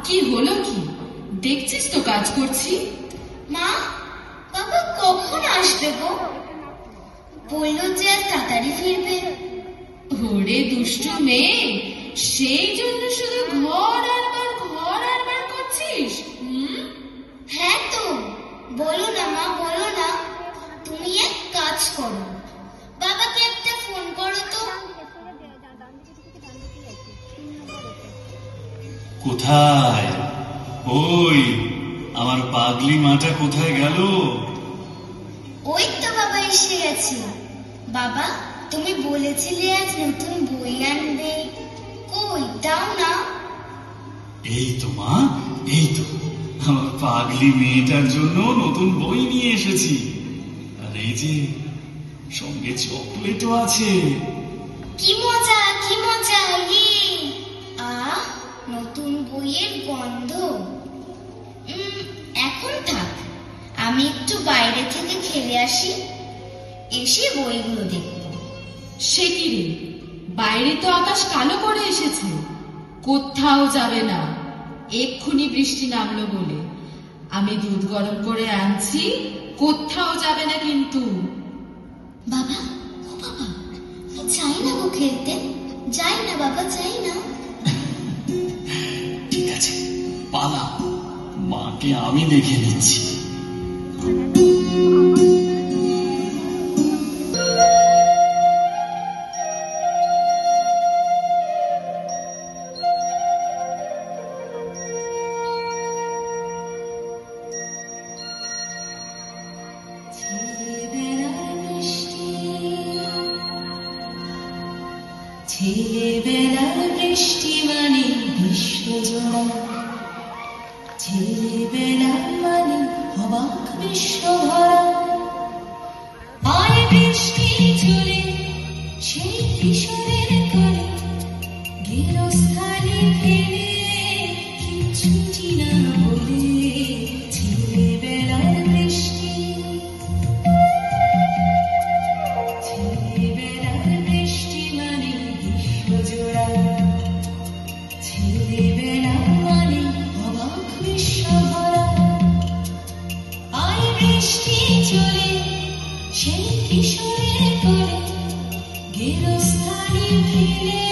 কি হলো কি? দেখছিস তো কাজ করছি। মা, বাবা কখন আসবে গো? বললো যে আজ তাড়াতাড়ি ফিরবে। ওরে দুষ্টু মেয়ে, সেই জন্য শুধু ঘর আর বার করছিস? হ্যাঁ তো, বলো না মা, বলো না। তুমি এক কাজ করো, বাবাকে একটা ফোন করো তো। কোথায়? ওই আমার পাগলি মাটা কোথায় গেল? ওই তো বাবা এসে গেছে। বাবা, তুমি বলেছিলে আজ নতুন বই আনবে, কই দাও না। এই তো মা, এই তো আমার পাগলি মেয়েটার জন্য নতুন বই নিয়ে এসেছি। আর এই যে সঙ্গে চকলেটও আছে। কি মজা, কি মজা! আহ, নতুন বইয়ের গন্ধ। এখন থাক, আমি একটু বাইরে থেকে খেলে আসি, এসে বইগুলো দেখব। সে কি রে, বাইরে তো আকাশ কালো করে এসেছে। কোথাও যাবে না, এক্ষুনি বৃষ্টি নামলো বলে। আমি দুধ গরম করে আনছি, কোথাও যাবে না কিন্তু। বাবা, ও বাবা, চাই না গো খেলতে, যাই না বাবা, চাই না। ঠিক আছে, পালা, মাকে আমি দেখে নিচ্ছি। ছেলেবেলার বৃষ্টি মানে বিশ্বজোড়া, ছেলেবেলা মানে অবাক বিশ্বভরা। আয় বৃষ্টি চলে সেই কিশোরের কোলে, গেরস্থালি ফেলে কিচ্ছু চিনা বলে। ছেলেবেলার বৃষ্টি, ছেলেবেলার বৃষ্টি মানে বিশ্বজোড়া, ছেলেবেলা মানে অবাক বিশ্বভরা। আয় বৃষ্টি চলে সেই কিশোরের কোলে, গেরস্থালি ফেলে